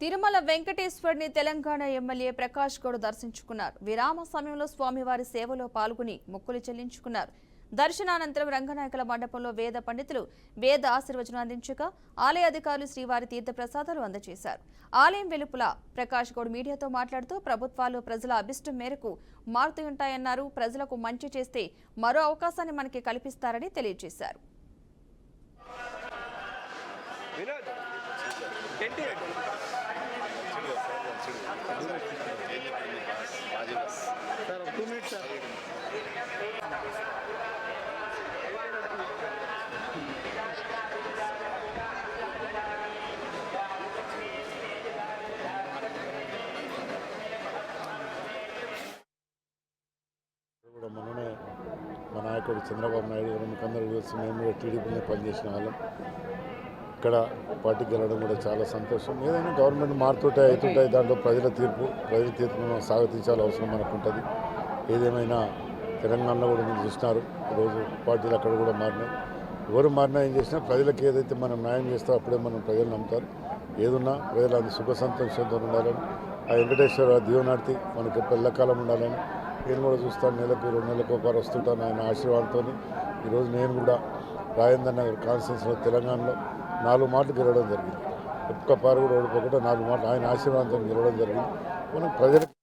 తిరుమల వెంకటేశ్వరుని తెలంగాణ ఎమ్మెల్యే ప్రకాష్ గౌడ్ దర్శించుకున్నారు. విరామ సమయంలో స్వామివారి సేవలో పాల్గొని మొక్కులు చెల్లించుకున్నారు. దర్శనానంతరం రంగనాయకుల మండపంలో వేద పండితులు వేద ఆశీర్వచనం అందించగా ఆలయ అధికారులు శ్రీవారి తీర్థ ప్రసాదాలు అందజేశారు. ఆలయం వెలుపల ప్రకాష్ గౌడ్ మీడియాతో మాట్లాడుతూ ప్రభుత్వాలు ప్రజల అభిష్టం మేరకు మారుతుంటాయన్నారు. ప్రజలకు మంచి చేస్తే మరో అవకాశాన్ని మనకి కల్పిస్తారని తెలియజేశారు. మొన్ననే మా నాయకుడు చంద్రబాబు నాయుడు గారు మీకందరూ తెలుసు, మేము కూడా టీడీపీలో పనిచేసిన వాళ్ళం. ఇక్కడ పార్టీకి వెళ్ళడం కూడా చాలా సంతోషం. ఏదైనా గవర్నమెంట్ మారుతుంటాయి అవుతుంటాయి, దాంట్లో ప్రజల తీర్పును స్వాగతించాల్సిన అవసరం మనకు ఉంటుంది. ఏదేమైనా తెలంగాణలో కూడా మీరు చూస్తున్నారు, ఈరోజు పార్టీలు అక్కడ కూడా మారినాయి. ఎవరు మారినా ఏం చేసినా ప్రజలకు ఏదైతే మనం న్యాయం చేస్తామో అప్పుడే మనం ప్రజలు నమ్ముతారు. ఏదున్నా ప్రజలు అంత సుఖ సంతోషంతో ఉండాలని, ఆ వెంకటేశ్వర దీవనార్తి మనకి ఎల్లకాలం ఉండాలని నేను కూడా చూస్తాను. నెలకు 2 నెలలకు ఒకరు వస్తుంటాను ఆయన ఆశీర్వాదంతో. ఈరోజు నేను కూడా రాజేంద్ర నగర్ కాన్స్టిట్యూన్సీలో తెలంగాణలో 4 మాటలు గెలవడం జరిగింది. ఒక్క పారు కూడా ఓడిపోకుండా 4 మాటలు ఆయన ఆశీర్వాదంతో గెలవడం జరిగింది. మనం ప్రజలకు